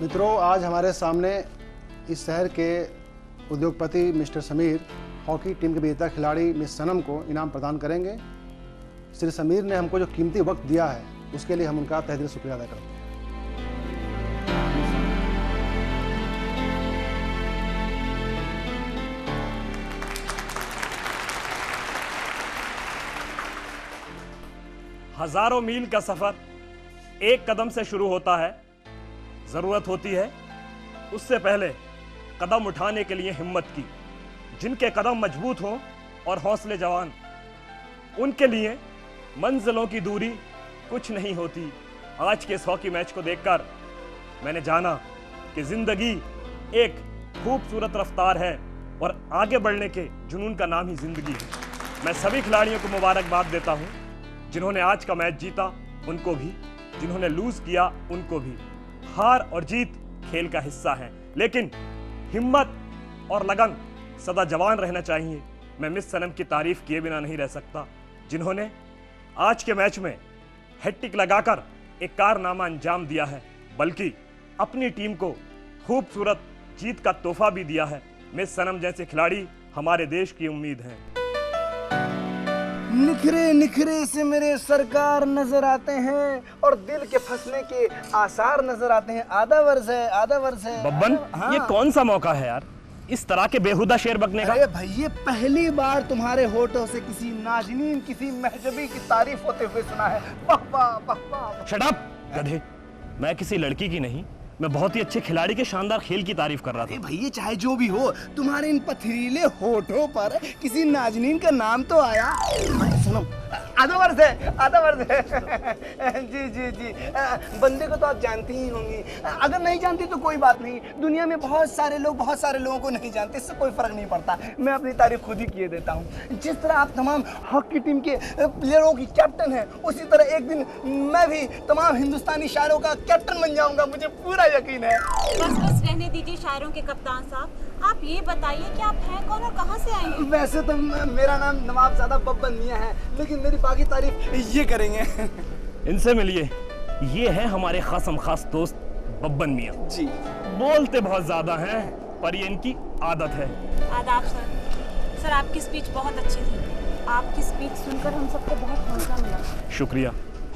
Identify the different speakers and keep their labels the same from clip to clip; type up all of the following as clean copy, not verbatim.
Speaker 1: मित्रों, आज हमारे सामने इस शहर के उद्योगपति मिस्टर समीर हॉकी टीम के विजेता खिलाड़ी मिस सनम को इनाम प्रदान करेंगे। श्री समीर ने हमको जो कीमती वक्त दिया है उसके लिए हम उनका तहे दिल से शुक्रिया अदा करते हैं।
Speaker 2: हजारों मील का सफर एक कदम से शुरू होता है। जरूरत होती है उससे पहले कदम उठाने के लिए हिम्मत की। जिनके कदम मजबूत हों और हौसले जवान, उनके लिए मंजिलों की दूरी कुछ नहीं होती। आज के इस हॉकी मैच को देखकर मैंने जाना कि जिंदगी एक खूबसूरत रफ्तार है और आगे बढ़ने के जुनून का नाम ही जिंदगी है। मैं सभी खिलाड़ियों को मुबारकबाद देता हूं, जिन्होंने आज का मैच जीता उनको भी, जिन्होंने लूज किया उनको भी। हार और जीत खेल का हिस्सा है, लेकिन हिम्मत और लगन सदा जवान रहना चाहिए। मैं मिस सनम की तारीफ किए बिना नहीं रह सकता, जिन्होंने आज के मैच में हैट्रिक लगाकर एक कारनामा अंजाम दिया है, बल्कि अपनी टीम को खूबसूरत जीत का तोहफा भी दिया है। मिस सनम जैसे खिलाड़ी हमारे देश की उम्मीद हैं।
Speaker 3: निखरे निखरे से मेरे सरकार नजर आते हैं और दिल के फंसने के आसार नजर आते हैं। आधा वर्ष है, आधा वर्ष है।
Speaker 2: बब्बन,
Speaker 3: हाँ।
Speaker 2: ये कौन सा मौका है यार इस तरह के बेहुदा शेर बकने का?
Speaker 3: अरे भाई, ये पहली बार तुम्हारे होठों से किसी नाजनीन, किसी महजबी की तारीफ होते हुए सुना है। वाह वाह वाह वाह।
Speaker 2: शट अप गधे, मैं किसी लड़की की नहीं, मैं बहुत ही अच्छे खिलाड़ी के शानदार खेल की तारीफ कर रहा था।
Speaker 3: भाई, ये चाहे जो भी हो, तुम्हारे इन पथरीले होठों पर किसी नाजनीन का नाम तो आया। सुनो, आधा वर्ष है, आधा वर्ष है। जी जी जी, बंदे को तो आप जानती ही होंगी। अगर नहीं जानती तो कोई बात नहीं, दुनिया में बहुत सारे लोगों को नहीं जानते, इससे कोई फर्क नहीं पड़ता। मैं अपनी तारीफ खुद ही किए देता हूँ। जिस तरह आप तमाम हॉकी टीम के प्लेयरों की कैप्टन हैं, उसी तरह एक दिन मैं भी तमाम हिंदुस्तानी शायरों का कैप्टन बन जाऊंगा, मुझे पूरा यकीन है।
Speaker 4: बस रहने दीजिए शायरों के कप्तान साहब। आप ये बताइए कि आप हैं कौन और कहाँ से आए हैं?
Speaker 3: वैसे तो मेरा नाम नवाबजादा बब्बन मियां है, लेकिन मेरी बाकी तारीफ ये करेंगे।
Speaker 2: इनसे मिलिए, ये है हमारे खासम खास दोस्त बब्बन मियां।
Speaker 3: जी।
Speaker 2: बोलते बहुत ज्यादा हैं, पर ये इनकी आदत है।
Speaker 4: आदाब सर। सर, आपकी स्पीच बहुत अच्छी थी। आपकी स्पीच सुनकर हम सबको बहुत हौसला मिला।
Speaker 2: शुक्रिया।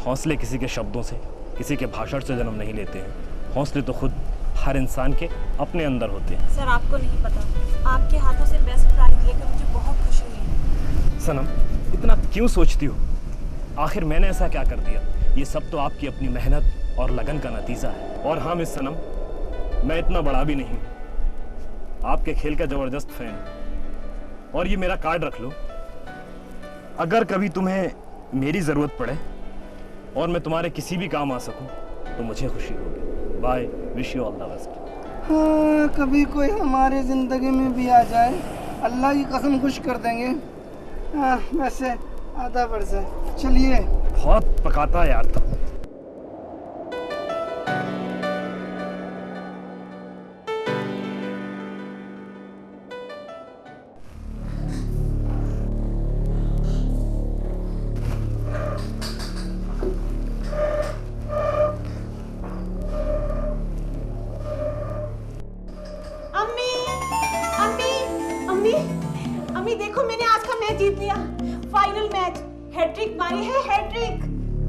Speaker 2: हौसले किसी के शब्दों से, किसी के भाषण से जन्म नहीं लेते हैं। हौसले तो खुद हर इंसान के अपने अंदर होते हैं।
Speaker 4: सर, आपको नहीं पता, आपके हाथों से बेस्ट प्राइज लेकर मुझे बहुत खुशी हुई।
Speaker 2: सनम, इतना क्यों सोचती हो? आखिर मैंने ऐसा क्या कर दिया? ये सब तो आपकी अपनी मेहनत और लगन का नतीजा है। और हाँ मिस सनम, मैं इतना बड़ा भी नहीं, आपके खेल का जबरदस्त फैन हूं। और ये मेरा कार्ड रख लो, अगर कभी तुम्हें मेरी जरूरत पड़े और मैं तुम्हारे किसी भी काम आ सकूं तो मुझे खुशी होगी। Bye, wish you all the best.
Speaker 3: हाँ, कभी कोई हमारे जिंदगी में भी आ जाए, अल्लाह की कसम खुश कर देंगे। हाँ, वैसे आधा वर्ष है, चलिए।
Speaker 2: बहुत पकाता है यार तुम।
Speaker 4: अम्मी देखो, मैंने आज का मैच जीत लिया। फाइनल मैच, हैट्रिक मारी है, हैट्रिक।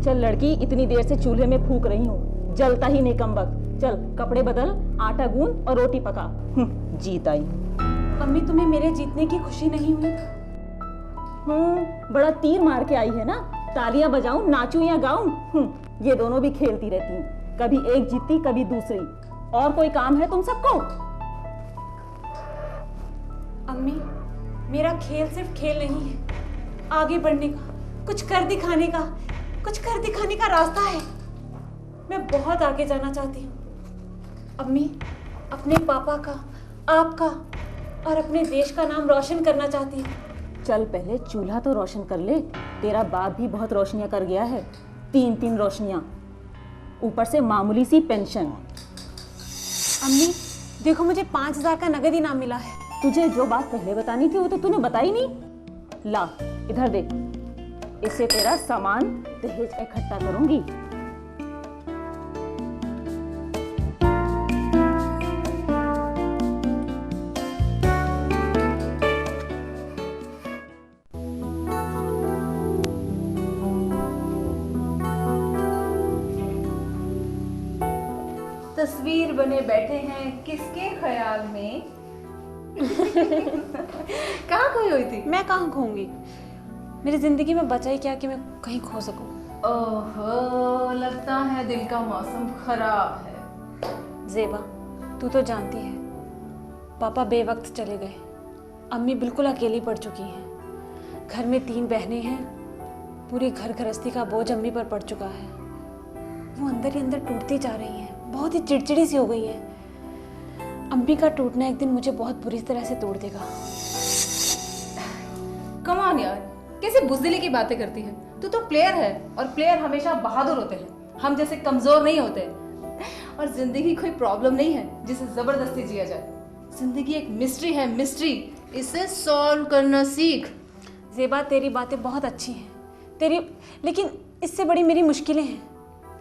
Speaker 5: चल लड़की, इतनी देर से चूल्हे में फूक रही हूँ, जलता ही नहीं कमबख्त। चल कपड़े बदल, आटा गूंद और रोटी पका। जीत आई।
Speaker 4: अम्मी, तुम्हें मेरे जीतने की खुशी नहीं हुई?
Speaker 5: बड़ा तीर मार के आई है ना। तालियां बजाऊं, नाचूं या गाऊं? ये दोनों भी खेलती रहती हैं, कभी एक जीतती कभी दूसरी। और कोई काम है तुम सबको?
Speaker 4: अम्मी, मेरा खेल सिर्फ खेल नहीं है, आगे बढ़ने का, कुछ कर दिखाने का रास्ता है। मैं बहुत आगे जाना चाहती हूँ। अम्मी, अपने पापा का, आपका और अपने देश का नाम रोशन करना चाहती हूँ।
Speaker 5: चल पहले चूल्हा तो रोशन कर ले। तेरा बाप भी बहुत रोशनियां कर गया है, 3-3 रोशनियां, ऊपर से मामूली सी पेंशन।
Speaker 4: अम्मी देखो, मुझे 5000 का नगद इनाम मिला है।
Speaker 5: तुझे जो बात पहले बतानी थी वो तो तूने बताई नहीं। ला इधर देख, इससे तेरा सामान दहेज इकट्ठा करूंगी।
Speaker 6: तस्वीर बने बैठे हैं किसके ख्याल में? कहाँ खोई हुई थी?
Speaker 4: मैं कहाँ खोऊंगी? मेरी जिंदगी में बचा ही क्या कि मैं कहीं खो सकूं।
Speaker 6: ओहो, लगता है दिल का मौसम खराब है।
Speaker 4: जेबा, तू तो जानती है पापा बेवक्त चले गए, अम्मी बिल्कुल अकेली पड़ चुकी हैं, घर में 3 बहनें हैं, पूरी घर गृहस्थी का बोझ अम्मी पर पड़ चुका है। वो अंदर ही अंदर टूटती जा रही हैं, बहुत ही चिड़चिड़ी सी हो गई है। अम्मी का टूटना एक दिन मुझे बहुत बुरी तरह से तोड़ देगा।
Speaker 6: कम ऑन यार, कैसे बुज़दिली की बातें करती है? तू तो प्लेयर है और प्लेयर हमेशा बहादुर होते हैं, हम जैसे कमजोर नहीं होते। और जिंदगी कोई प्रॉब्लम नहीं है जिसे जबरदस्ती जिया जाए। जिंदगी एक मिस्ट्री है, मिस्ट्री, इसे सॉल्व करना सीख।
Speaker 4: ज़ेबा, तेरी बातें बहुत अच्छी हैं लेकिन इससे बड़ी मेरी मुश्किलें हैं।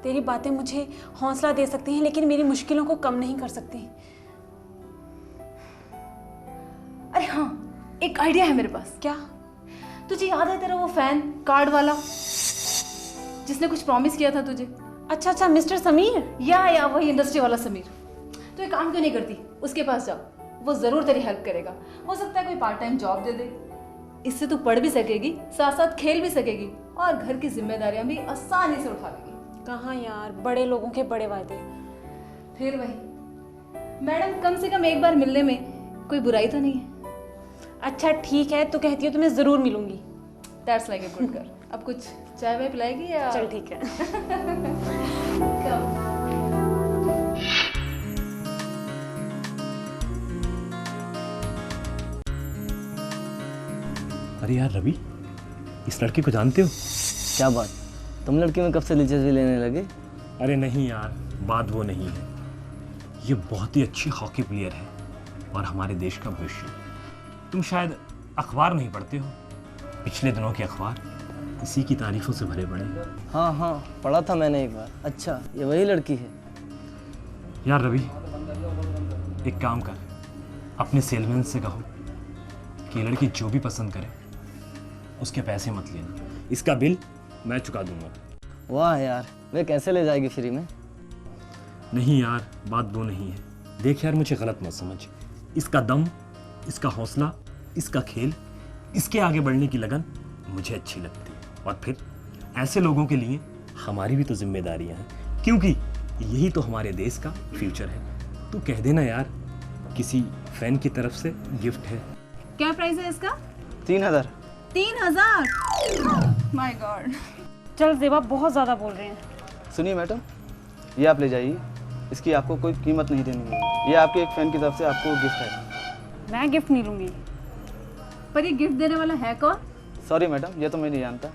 Speaker 4: तेरी बातें मुझे हौसला दे सकती हैं लेकिन मेरी मुश्किलों को कम नहीं कर सकती।
Speaker 6: अरे हाँ, एक आइडिया है मेरे पास।
Speaker 4: क्या?
Speaker 6: तुझे याद है तेरा वो फैन कार्ड वाला जिसने कुछ प्रॉमिस किया था तुझे?
Speaker 4: अच्छा, मिस्टर समीर।
Speaker 6: या वही इंडस्ट्री वाला समीर। तो एक काम क्यों नहीं करती, उसके पास जाओ, वो जरूर तेरी हेल्प करेगा। हो सकता है कोई पार्ट टाइम जॉब दे दे। इससे तू पढ़ भी सकेगी, साथ साथ खेल भी सकेगी और घर की जिम्मेदारियां भी आसानी से उठा लेगी।
Speaker 4: कहाँ यार, बड़े लोगों के बड़े वादे।
Speaker 6: फिर वही मैडम, कम से कम एक बार मिलने में कोई बुराई तो नहीं है।
Speaker 4: अच्छा ठीक है, तू कहती हो तो मैं जरूर मिलूंगी।
Speaker 6: That's like a good girl. अब कुछ चाय वाय पिलाएगी या?
Speaker 4: चल ठीक है।
Speaker 2: अरे यार रवि, इस लड़के को जानते हो?
Speaker 7: क्या बात, तुम लड़की में कब से दिलचस्पी लेने लगे?
Speaker 2: अरे नहीं यार, बात वो नहीं है। ये बहुत ही अच्छी हॉकी प्लेयर है और हमारे देश का भविष्य। तुम शायद अखबार नहीं पढ़ते हो, पिछले दिनों के अखबार इसी की तारीफों से भरे पड़े हैं।
Speaker 7: हाँ, पढ़ा था मैंने एक बार। अच्छा, ये वही लड़की है?
Speaker 2: यार रवि, एक काम कर, अपने सेलमैन से कहो कि लड़की जो भी पसंद करे उसके पैसे मत लेना, इसका बिल मैं चुका दूंगा।
Speaker 7: वाह यार, वे कैसे ले जाएगी फ्री में?
Speaker 2: नहीं यार, बात वो नहीं है। देख यार, मुझे गलत मत समझ। इसका दम, इसका हौसला, इसका खेल, इसके आगे बढ़ने की लगन मुझे अच्छी लगती है। और फिर ऐसे लोगों के लिए हमारी भी तो जिम्मेदारियां हैं, क्योंकि यही तो हमारे देश का फ्यूचर है। तू कह देना यार, किसी फैन की तरफ से गिफ्ट है।
Speaker 6: क्या प्राइस है इसका?
Speaker 7: 3000।
Speaker 6: 3000? My God.
Speaker 4: चल ज़ेबा, बहुत ज्यादा बोल रहे हैं।
Speaker 7: सुनिए मैडम, ये आप ले जाइए, इसकी आपको कोई कीमत नहीं देनी है। ये आपके एक फैन की तरफ से आपको गिफ्ट है।
Speaker 4: मैं गिफ्ट नहीं लूंगी।
Speaker 6: पर ये गिफ्ट देने वाला है कौन?
Speaker 7: सॉरी मैडम, ये तो मैं नहीं जानता,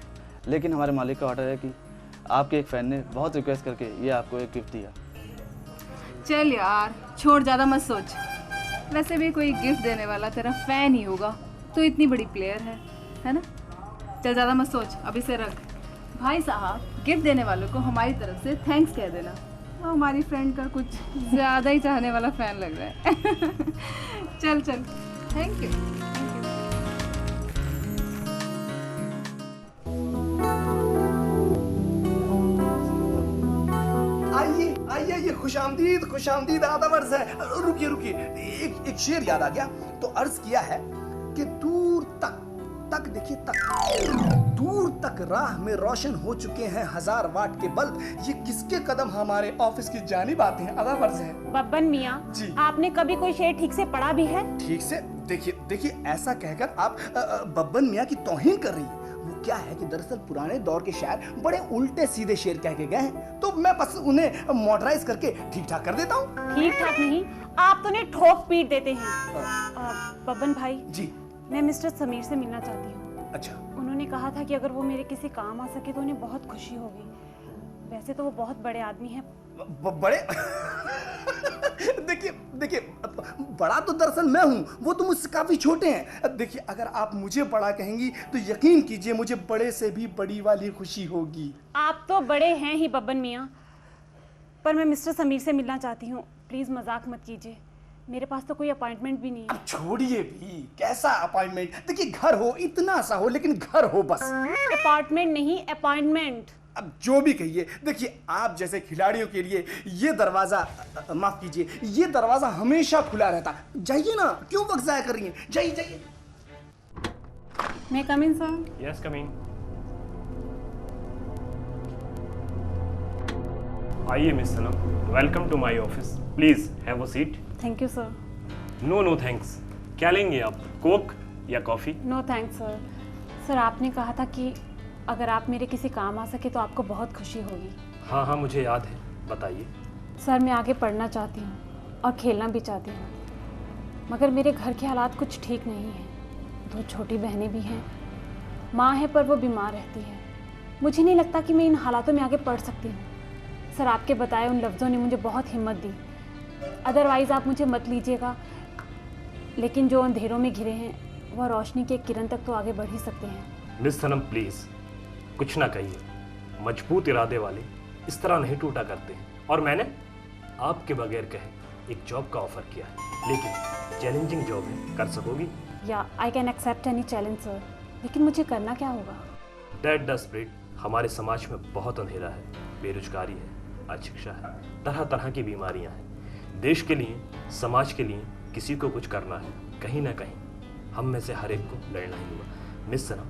Speaker 7: लेकिन हमारे मालिक का ऑर्डर है कि आपके एक फैन ने बहुत रिक्वेस्ट करके ये आपको एक गिफ्ट दिया।
Speaker 6: चल यार, छोड़, ज़्यादा मत सोच। वैसे भी कोई गिफ्ट देने वाला तेरा फैन ही होगा, तो इतनी बड़ी प्लेयर है ना? चल ज़्यादा मत सोच, अब इसे रख। भाई साहब, गिफ्ट देने वालों को हमारी तरफ से थैंक्स कह देना। वो हमारी फ्रेंड का कुछ ज़्यादा ही चाहने वाला फैन लग रहा है। चल, थैंक यू।
Speaker 3: आइए, खुशामदीद आदाब अर्ज़ है। रुकिए, एक शेर याद आ गया, तो अर्ज किया है कि दूर तक देखिए, दूर तक राह में रोशन हो चुके हैं 1000 वाट के बल्ब। ये किसके कदम हमारे ऑफिस की जानिब आते हैं? आदाब अर्ज़ है।
Speaker 4: बब्बन मियाँ
Speaker 3: जी,
Speaker 4: आपने कभी कोई शेर ठीक से पढ़ा भी है?
Speaker 3: ठीक से देखिए, ऐसा कहकर आप बब्बन मियाँ की तौहीन कर रही है। वो क्या है कि दरअसल पुराने दौर के शायर बड़े उल्टे सीधे शेर कह के गए हैं, तो मैं बस उन्हें मॉडराइज करके ठीक ठाक कर देता हूँ।
Speaker 4: ठीक ठाक नहीं, आप तो उन्हें ठोक पीट देते हैं। बब्बन भाई
Speaker 3: जी,
Speaker 4: मैं मिस्टर समीर से मिलना चाहती हूँ।
Speaker 3: अच्छा,
Speaker 4: उन्होंने कहा था कि अगर वो मेरे किसी काम आ सके तो उन्हें बहुत खुशी होगी। वैसे तो वो बहुत बड़े आदमी हैं।
Speaker 3: बड़े देखिए, बड़ा तो दरअसल मैं हूँ, वो तो मुझसे काफी छोटे हैं। देखिए, अगर आप मुझे बड़ा कहेंगी तो यकीन कीजिए मुझे बड़े से भी बड़ी वाली खुशी होगी।
Speaker 4: आप तो बड़े हैं ही बब्बन मियाँ, पर मैं मिस्टर समीर से मिलना चाहती हूँ। प्लीज मजाक मत कीजिए, मेरे पास तो कोई अपॉइंटमेंट भी नहीं है।
Speaker 3: छोड़िए भी, कैसा अपॉइंटमेंट? देखिए, घर हो, इतना सा हो, लेकिन घर हो बस।
Speaker 4: अपार्टमेंट नहीं, अपॉइंटमेंट।
Speaker 3: अब जो भी कहिए, देखिए आप जैसे खिलाड़ियों के लिए ये दरवाजा, माफ कीजिए, ये दरवाजा हमेशा खुला रहता। जाइए ना, क्यों वक्त जाया कर रही हैं? जाइए जाइए।
Speaker 4: मैं कम इन सर?
Speaker 2: Yes, come in. आइए Miss Sanam, welcome to my office. Please have a seat.
Speaker 4: Thank you sir.
Speaker 2: No no thanks. क्या लेंगे आप, कोक या coffee?
Speaker 4: No thanks sir. Sir आपने कहा था कि अगर आप मेरे किसी काम आ सके तो आपको बहुत खुशी होगी।
Speaker 2: हाँ हाँ, मुझे याद है, बताइए।
Speaker 4: सर मैं आगे पढ़ना चाहती हूँ और खेलना भी चाहती हूँ, मगर मेरे घर के हालात कुछ ठीक नहीं हैं। 2 छोटी बहनें भी हैं, माँ है पर वो बीमार रहती है। मुझे नहीं लगता कि मैं इन हालातों में आगे पढ़ सकती हूँ। सर आपके बताए उन लफ्ज़ों ने मुझे बहुत हिम्मत दी। अदरवाइज़ आप मुझे मत लीजिएगा, लेकिन जो अंधेरों में घिरे हैं वह रोशनी के किरण तक तो आगे बढ़ ही सकते हैं।
Speaker 2: मिस सनम प्लीज कुछ ना कहिए। मजबूत इरादे वाले इस तरह नहीं टूटा करते हैं। और मैंने आपके बगैर कहे एक जॉब का ऑफर किया है, लेकिन चैलेंजिंग जॉब है, कर सकोगी?
Speaker 4: या I can accept any challenge sir, लेकिन मुझे करना क्या होगा?
Speaker 2: That the spirit. हमारे समाज में बहुत अंधेरा है, बेरोजगारी है, अशिक्षा है, तरह तरह की बीमारियां हैं। देश के लिए, समाज के लिए किसी को कुछ करना है, कहीं ना कहीं हम में से हर एक को लड़ना ही होगा। मिस सनम,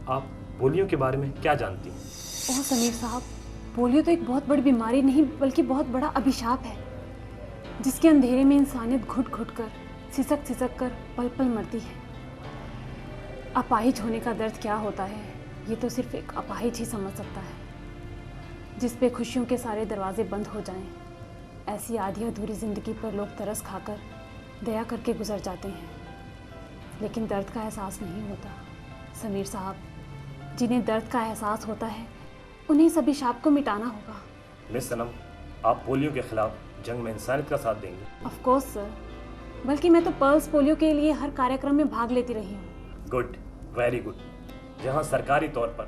Speaker 2: आप पोलियो के बारे में क्या जानती हैं?
Speaker 4: ओह समीर साहब, पोलियो तो एक बहुत बड़ी बीमारी नहीं बल्कि बहुत बड़ा अभिशाप है, जिसके अंधेरे में इंसानियत घुट घुट कर, सिसक कर पल पल मरती है। अपाहिज होने का दर्द क्या होता है ये तो सिर्फ एक अपाहिज ही समझ सकता है, जिस पे खुशियों के सारे दरवाजे बंद हो जाएं। ऐसी आधी अधूरी ज़िंदगी पर लोग तरस खाकर दया करके गुजर जाते हैं, लेकिन दर्द का एहसास नहीं होता। समीर साहब, जिन्हें दर्द का एहसास होता है उन्हें सभी शाप को मिटाना होगा।
Speaker 2: मिस सनम, आप पोलियो के खिलाफ जंग में इंसानियत का साथ देंगे?
Speaker 4: ऑफ कोर्स सर, बल्कि मैं तो पर्ल्स पोलियो के लिए हर कार्यक्रम में भाग लेती रही हूँ।
Speaker 2: Good, very good. जहाँ सरकारी तौर पर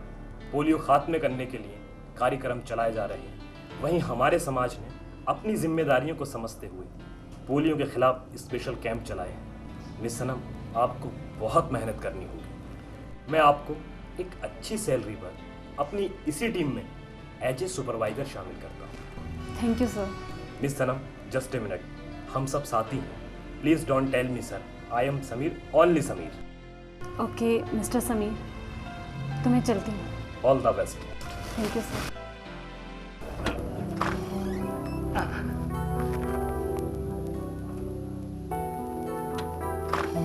Speaker 2: पोलियो खात्मे करने के लिए कार्यक्रम चलाए जा रहे हैं, वहीं हमारे समाज ने अपनी जिम्मेदारियों को समझते हुए पोलियो के खिलाफ स्पेशल कैंप चलाए हैं। मिस सनम, आपको बहुत मेहनत करनी होगी। मैं आपको एक अच्छी सैलरी पर अपनी इसी टीम में एज ए सुपरवाइजर शामिल करता हूँ।
Speaker 4: Thank you sir.
Speaker 2: Miss Sanam, just a minute, हम सब साथी हैं। Please don't tell me sir, I am Sameer, only Sameer.
Speaker 4: Okay mister Sameer, तो मैं चलती हूँ।
Speaker 2: All the best.
Speaker 4: Thank you sir.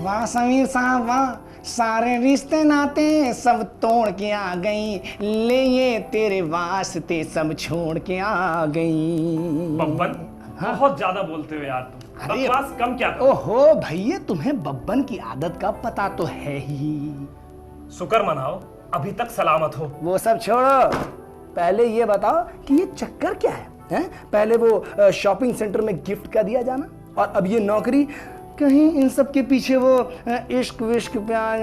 Speaker 3: वाह समीर साहब वाह, सारे रिश्ते नाते सब तोड़ के आ गई, ले ये तेरे वास्ते सब छोड़ के आ गई।
Speaker 2: बब्बन, बहुत ज्यादा बोलते हो यार तुम।
Speaker 3: अरे
Speaker 2: बकवास कम क्या करो।
Speaker 3: ओहो भैया, तुम्हें बब्बन की आदत का पता तो है ही।
Speaker 2: शुक्र मनाओ अभी तक सलामत हो।
Speaker 3: वो सब छोड़ो, पहले ये बताओ कि ये चक्कर क्या है, हैं? पहले वो शॉपिंग सेंटर में गिफ्ट का दिया जाना, और अब ये नौकरी। कहीं इन सब के पीछे वो इश्क विश्क प्यार।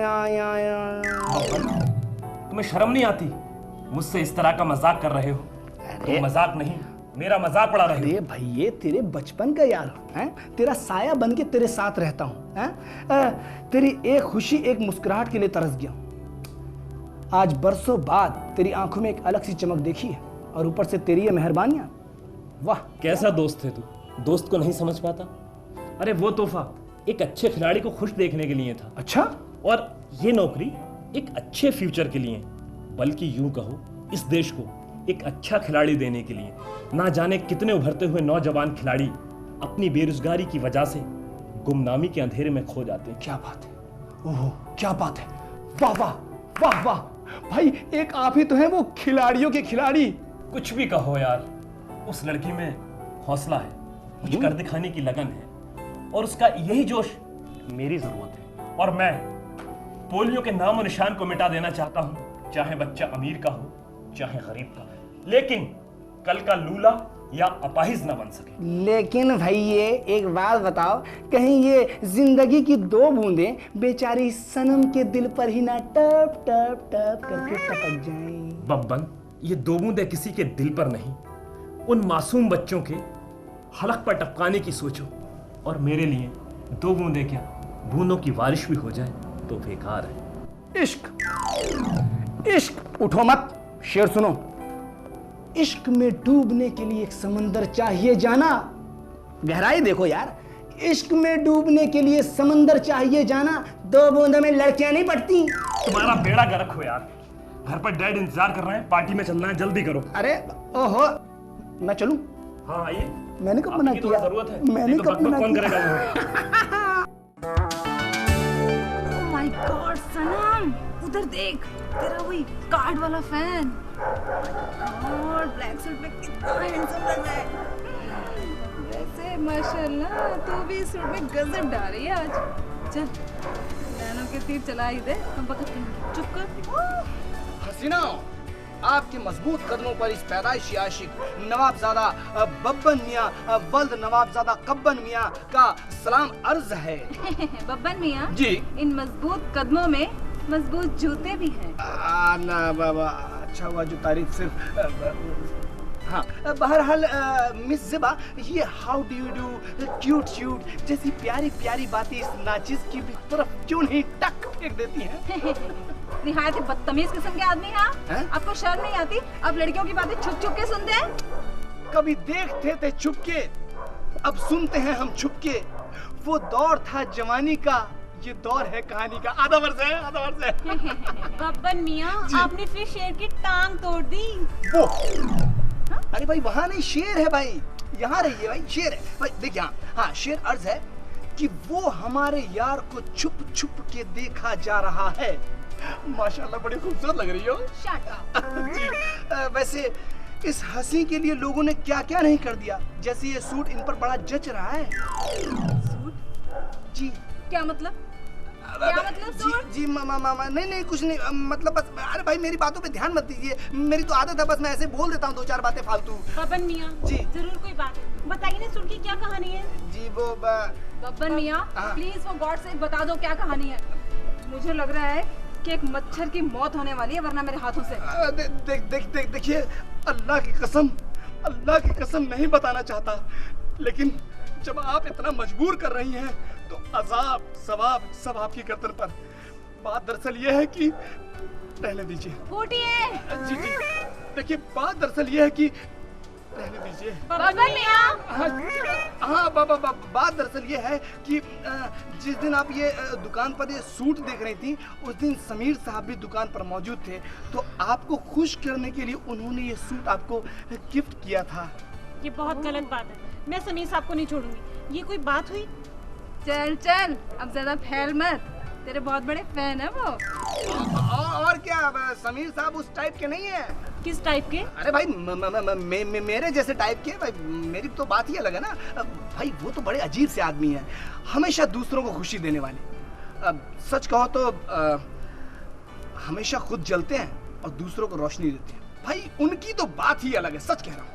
Speaker 2: तुम्हें शर्म नहीं आती? मुझसे इस तरह का मजाक कर रहे हो। तुम मजाक नहीं, मेरा मजाक उड़ा रहे हो।
Speaker 3: अरे भैया, तेरे बचपन का यार हैं, तेरा साया बन के तेरे साथ रहता हूँ, हैं? तेरी एक खुशी एक मुस्कुराहट के लिए तरस गया। आज बरसों बाद तेरी आंखों में एक अलग सी चमक देखी है, और ऊपर से तेरी ये मेहरबानियां। वाह,
Speaker 2: कैसा दोस्त है तू, दोस्त को नहीं समझ पाता? अरे वो तोहफा एक अच्छे खिलाड़ी को खुश देखने के लिए था।
Speaker 3: अच्छा,
Speaker 2: और ये नौकरी एक अच्छे फ्यूचर के लिए, बल्कि यूं कहो इस देश को एक अच्छा खिलाड़ी देने के लिए। ना जाने कितने उभरते हुए नौजवान खिलाड़ी अपनी बेरोजगारी की वजह से गुमनामी के अंधेरे में खो जाते हैं।
Speaker 3: क्या बात है, ओहो क्या बात है, वाह वाह वाह वाह भाई, एक आप ही तो हैं वो खिलाड़ियों के खिलाड़ी।
Speaker 2: कुछ भी कहो यार, उस लड़की में हौसला है, कुछ कर दिखाने की लगन है, और उसका यही जोश मेरी जरूरत है। और मैं पोलियो के नाम और निशान को मिटा देना चाहता हूं, चाहे बच्चा अमीर का हो चाहे गरीब का, लेकिन कल का लूला या अपाहिज ना बन सके।
Speaker 3: लेकिन भैया एक बात बताओ, कहीं ये जिंदगी की 2 बूंदें बेचारी सनम के दिल पर ही ना टप टप टप करके टपक जाएं।
Speaker 2: बब्बन, ये 2 बूंदें किसी के दिल पर नहीं, उन मासूम बच्चों के हलक पर टपकाने की सोचो। और मेरे लिए 2 बूंदें क्या, बूंदों की बारिश भी हो जाए तो बेकार है।
Speaker 3: इश्क इश्क, उठो मत, शेर सुनो। इश्क में डूबने के लिए एक समंदर चाहिए जाना। गहराई देखो यार, इश्क में डूबने के लिए समंदर चाहिए जाना, 2 बूंदों में लड़कियां नहीं पड़ती।
Speaker 2: तुम्हारा बेड़ा गर्क हो यार। घर पर डैड इंतजार कर रहे हैं, पार्टी में चलना है, जल्दी करो।
Speaker 3: अरे ओहो, मैं चलूं?
Speaker 2: हाँ आइए।
Speaker 3: मैंने कब मना
Speaker 2: आपकी तो
Speaker 3: किया?
Speaker 2: जरूरत है।
Speaker 3: मैंने
Speaker 2: नहीं तो
Speaker 3: कब मना
Speaker 2: कौन
Speaker 3: किया?
Speaker 2: करेगा?
Speaker 6: ओह माय गॉड सनम, उधर देख, तेरा वही कार्ड वाला फैन। और ब्लैक सूट में कितना हैंडसम लग रहा है। वैसे माशाल्लाह तू भी इस सूट में गजब डाल रही है आज। चल नैनो के तीर चला ही दे, हम बकत करेंगे। चुप कर।
Speaker 3: हसीना, आपके मजबूत कदमों पर इस पैदाइशी आशिक नवाबजादा बब्बन मियाँ वल्द नवाबजादा कब्बन मियाँ का सलाम अर्ज है।
Speaker 6: बब्बन मियाँ
Speaker 3: जी।
Speaker 6: इन मजबूत कदमों में मजबूत जूते भी हैं।
Speaker 3: ना बाबा, अच्छा हुआ जो तारीफ सिर्फ हाँ। बहरहाल मिस ज़िबा, ये how do you do, cute cute जैसी प्यारी प्यारी बातें इस नाचिस की भी तरफ क्यों नहीं टक फेंक देती हैं?
Speaker 6: निहायत ही बदतमीज किस्म के आदमी हैं। आपको शर्म नहीं आती? आप लड़कियों की बातें छुप छुप के सुनते हैं।
Speaker 3: कभी देखते थे छुप के, अब सुनते हैं हम छुप के। वो दौर था जवानी का, ये दौर है कहानी का। आधा वर्ष है, आधा वर्ष है।
Speaker 4: बब्बन मियाँ, आपने फिर शेर की टांग तोड़ दी।
Speaker 3: वो अरे भाई वहाँ नहीं, शेर है भाई, यहाँ रहिए भाई, शेर है भाई। देख यहाँ, हाँ शेर अर्ज है कि वो हमारे यार को छुप छुप के देखा जा रहा है। माशाल्लाह बड़ी खूबसूरत लग रही हो।
Speaker 6: Shut up.
Speaker 3: जी, वैसे इस हंसी के लिए लोगों ने क्या क्या नहीं कर दिया। जैसे ये सूट इन पर बड़ा जच रहा है।
Speaker 6: सूट?
Speaker 3: जी
Speaker 6: क्या मतलब? क्या मतलब सूट?
Speaker 3: जी मामा नहीं कुछ नहीं, मतलब बस। अरे भाई मेरी बातों पे ध्यान मत दीजिए, मेरी तो आदत है, बस मैं ऐसे बोल देता हूँ 2-4 बातें फालतू।
Speaker 4: बब्बन मियाँ
Speaker 3: जी।
Speaker 4: जरूर कोई बात है, बताइए ना सूट की क्या कहानी है?
Speaker 3: जी वो
Speaker 6: बब्बन मियाँ
Speaker 3: हाँ।
Speaker 6: प्लीज फॉर गॉड से बता दो क्या कहानी है। मुझे लग रहा है कि एक मच्छर की मौत होने वाली है, वरना मेरे हाथों से।
Speaker 3: देखिए, अल्लाह की कसम नहीं बताना चाहता, लेकिन जब आप इतना मजबूर कर रही हैं तो अजाब सवाब सब आपकी गर्दन पर। बात दरअसल ये है कि रहने दीजिए।
Speaker 6: फूटिए।
Speaker 3: जी देखिए, बात दरअसल ये है कि रहने दीजिए।
Speaker 6: बब्बन मियाँ।
Speaker 3: हाँ बात दरअसल ये है कि जिस दिन आप ये दुकान पर ये सूट देख रही थी, उस दिन समीर साहब भी दुकान पर मौजूद थे, तो आपको खुश करने के लिए उन्होंने ये सूट आपको गिफ्ट किया था।
Speaker 4: ये बहुत गलत बात है, मैं समीर साहब को नहीं छोड़ूंगी। ये कोई बात हुई?
Speaker 6: चल चल अब ज्यादा फैल मत, तेरे बहुत बड़े फैन है वो।
Speaker 3: और क्या, समीर साहब उस टाइप के नहीं है।
Speaker 4: किस टाइप के?
Speaker 3: अरे भाई मेरे जैसे टाइप के। भाई मेरी तो बात ही अलग है ना भाई, वो तो बड़े अजीब से आदमी है, हमेशा दूसरों को खुशी देने वाले। सच कहो तो हमेशा खुद जलते हैं और दूसरों को रोशनी देते हैं। भाई उनकी तो बात ही अलग है, सच कह रहा हूँ।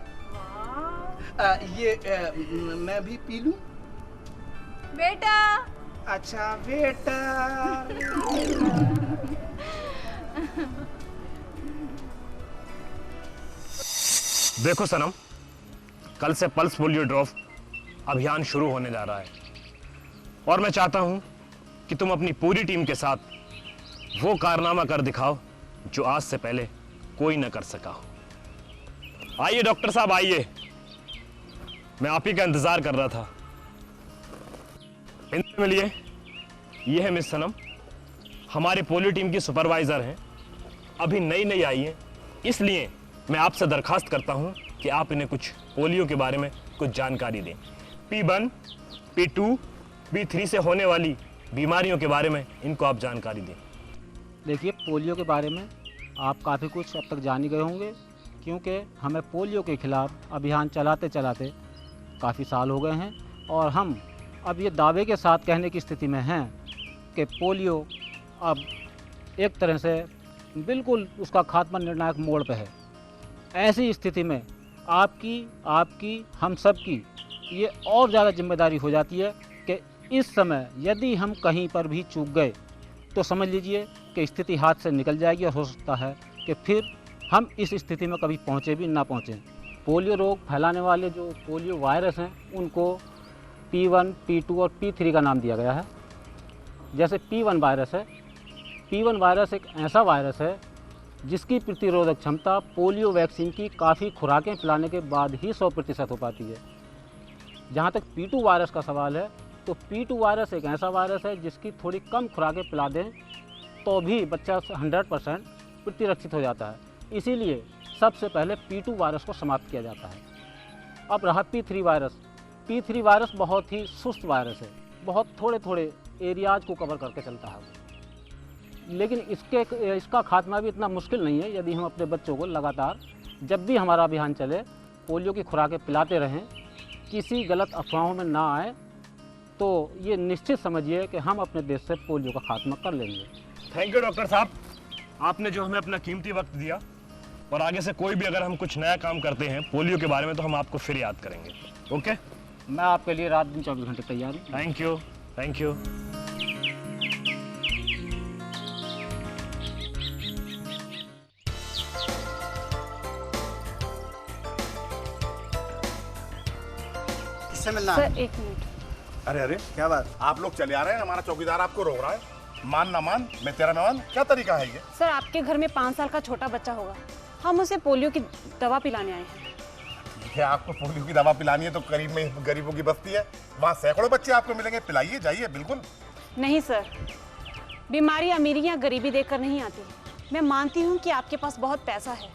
Speaker 3: मैं भी पी लूं?
Speaker 6: बेटा।
Speaker 3: अच्छा बेटा।
Speaker 2: देखो सनम, कल से पल्स पोलियो ड्रॉप अभियान शुरू होने जा रहा है और मैं चाहता हूं कि तुम अपनी पूरी टीम के साथ वो कारनामा कर दिखाओ जो आज से पहले कोई न कर सका हो। आइए डॉक्टर साहब आइए, मैं आप ही का इंतजार कर रहा था। इनसे मिलिए, ये है मिस सनम, हमारे पोलियो टीम की सुपरवाइजर हैं, अभी नई आई हैं, इसलिए मैं आपसे दरखास्त करता हूं कि आप इन्हें कुछ पोलियो के बारे में कुछ जानकारी दें। P1, P2, P3 से होने वाली बीमारियों के बारे में इनको आप जानकारी दें।
Speaker 8: देखिए, पोलियो के बारे में आप काफ़ी कुछ अब तक जान ही गए होंगे, क्योंकि हमें पोलियो के खिलाफ अभियान चलाते चलाते काफ़ी साल हो गए हैं और हम अब ये दावे के साथ कहने की स्थिति में हैं कि पोलियो अब एक तरह से बिल्कुल उसका खात्मा निर्णायक मोड़ पे है। ऐसी स्थिति में आपकी हम सब की ये और ज़्यादा जिम्मेदारी हो जाती है कि इस समय यदि हम कहीं पर भी चूक गए तो समझ लीजिए कि स्थिति हाथ से निकल जाएगी और हो सकता है कि फिर हम इस स्थिति में कभी पहुँचे भी ना पहुँचें। पोलियो रोग फैलाने वाले जो पोलियो वायरस हैं उनको P1, P2 और P3 का नाम दिया गया है। जैसे P1 वायरस है, P1 वायरस एक ऐसा वायरस है जिसकी प्रतिरोधक क्षमता पोलियो वैक्सीन की काफ़ी खुराकें पिलाने के बाद ही 100% हो पाती है। जहाँ तक P2 वायरस का सवाल है, तो P2 वायरस एक ऐसा वायरस है जिसकी थोड़ी कम खुराकें पिला दें तो भी बच्चा 100% प्रतिरक्षित हो जाता है। इसीलिए सबसे पहले P2 वायरस को समाप्त किया जाता है। अब रहा P3 वायरस। P3 वायरस बहुत ही सुस्त वायरस है, बहुत थोड़े थोड़े एरियाज को कवर करके चलता है, लेकिन इसका खात्मा भी इतना मुश्किल नहीं है यदि हम अपने बच्चों को लगातार जब भी हमारा अभियान चले पोलियो की खुराकें पिलाते रहें, किसी गलत अफवाहों में ना आए, तो ये निश्चित समझिए कि हम अपने देश से पोलियो का खात्मा कर लेंगे।
Speaker 2: थैंक यू डॉक्टर साहब, आपने जो हमें अपना कीमती वक्त दिया, और आगे से कोई भी अगर हम कुछ नया काम करते हैं पोलियो के बारे में तो हम आपको फिर याद करेंगे। ओके,
Speaker 8: मैं आपके लिए रात दिन 24 घंटे तैयार हूँ।
Speaker 2: Thank you, thank you.
Speaker 3: किससे मिलना
Speaker 6: सर 1 मिनट।
Speaker 9: अरे अरे,
Speaker 3: क्या बात?
Speaker 9: आप लोग चले आ रहे हैं, हमारा चौकीदार आपको रोक रहा है। मान ना मान, मैं तेरा मेहमान, क्या तरीका है ये?
Speaker 4: सर आपके घर में 5 साल का छोटा बच्चा होगा, हम उसे पोलियो की दवा पिलाने आए हैं।
Speaker 9: ठीक है, आपको पोलियो की दवा पिलानी है तो करीब में गरीबों की बस्ती है, वहाँ सैकड़ों बच्चे आपको मिलेंगे, पिलाइए, जाइए। बिल्कुल
Speaker 4: नहीं सर, बीमारी अमीरी या गरीबी देखकर नहीं आती। मैं मानती हूँ कि आपके पास बहुत पैसा है,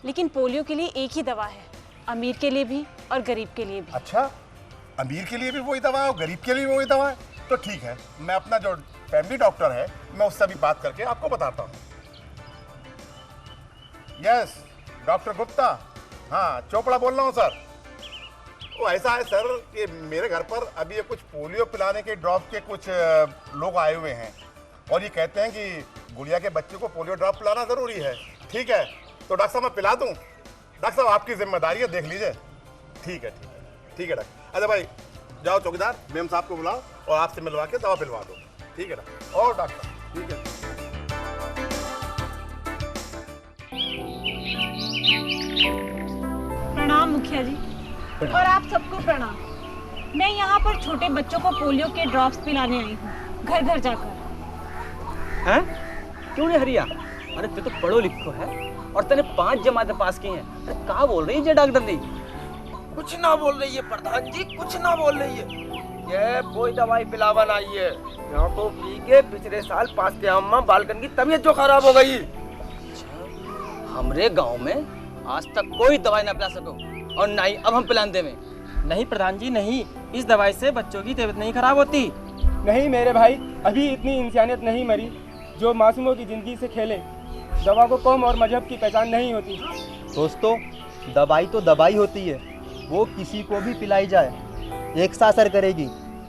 Speaker 4: लेकिन पोलियो के लिए एक ही दवा है, अमीर के लिए भी और गरीब के लिए भी।
Speaker 9: अच्छा, अमीर के लिए भी वही दवा है और गरीब के लिए भी वही दवा है? तो ठीक है, मैं अपना जो फैमिली डॉक्टर है मैं उससे भी बात करके आपको बताता हूँ। यस, डॉक्टर गुप्ता, हाँ चोपड़ा बोल रहा हूँ सर। वो ऐसा है सर कि मेरे घर पर अभी ये कुछ पोलियो पिलाने के ड्रॉप के कुछ लोग आए हुए हैं और ये कहते हैं कि गुड़िया के बच्चे को पोलियो ड्रॉप पिलाना ज़रूरी है। ठीक है, तो डॉक्टर साहब मैं पिला दूँ? डॉक्टर साहब आपकी जिम्मेदारी है, देख लीजिए। ठीक है, ठीक है, ठीक है डॉक्टर। अच्छा भाई जाओ चौकीदार, मेम साहब को बुलाओ और आपसे मिलवा के दवा पिलवा दो। ठीक है डॉक्टर। और डॉक्टर ठीक है।
Speaker 4: प्रणाम मुखिया जी, और आप सबको प्रणाम। मैं यहाँ पर छोटे बच्चों को पोलियो के ड्रॉप्स पिलाने आई हूँ, घर घर जाकर।
Speaker 10: हैं? क्यों रे हरिया? अरे तू तो पढ़ो लिखो है और तूने 5 जमातें पास की हैं। अरे कहाँ बोल रही है डॉक्टर दी?
Speaker 3: कुछ ना बोल रही है प्रधान जी, कुछ ना बोल रही है। ये कोई दवाई पिलावन आई है, यहाँ को पी के पिछले साल पास के अम्मा बालकन की तबीयत जो खराब हो गई।
Speaker 10: हमरे गांव में आज तक कोई दवाई ना पिला सको और ना ही अब हम पिलाने देवे।
Speaker 11: नहीं प्रधान जी नहीं, इस दवाई से बच्चों की तबीयत नहीं खराब होती।
Speaker 12: नहीं मेरे भाई, अभी इतनी इंसानियत नहीं मरी जो मासूमों की जिंदगी से खेले। दवा को कौम और मजहब की पहचान नहीं होती।
Speaker 13: दोस्तों, दवाई तो दवाई होती है, वो किसी को भी पिलाई जाए एक सा असर करेगी,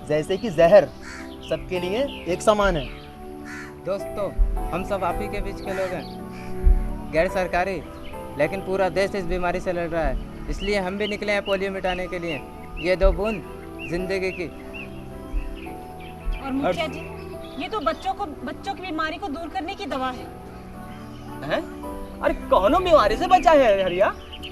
Speaker 13: जैसे कि जहर सबके लिए एक समान है।
Speaker 11: दोस्तों, हम सब आप ही के बीच के लोग हैं, गैर सरकारी, लेकिन पूरा देश इस बीमारी से लड़ रहा है, इसलिए हम भी निकले हैं पोलियो मिटाने के लिए। ये 2 बूंद जिंदगी की।
Speaker 4: और मुखिया जी, ये तो बच्चों की बीमारी को दूर करने की दवा है।
Speaker 10: हैं? अरे कौनो बीमारी से बचा है हरिया?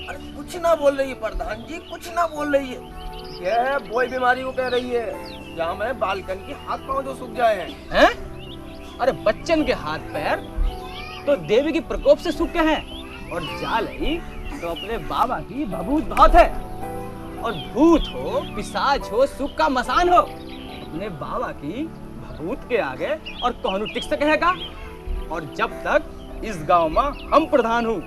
Speaker 3: अरे कुछ ना बोल रही है प्रधान जी, कुछ ना बोल रही है। ये वही बीमारी को कह रही है जहाँ में बालकन के हाथ पांव जो सूख जाए
Speaker 10: हैं। अरे बच्चन के हाथ पैर तो देवी की प्रकोप से सूखे हैं और जाल ही तो अपने बाबा की भभूत बहुत है। और भूत हो, पिशाच हो, सुख का मसान हो, अपने बाबा की भभूत के आगे और कौन टिक सकेगा। और जब तक इस गांव में हम प्रधान हूँ,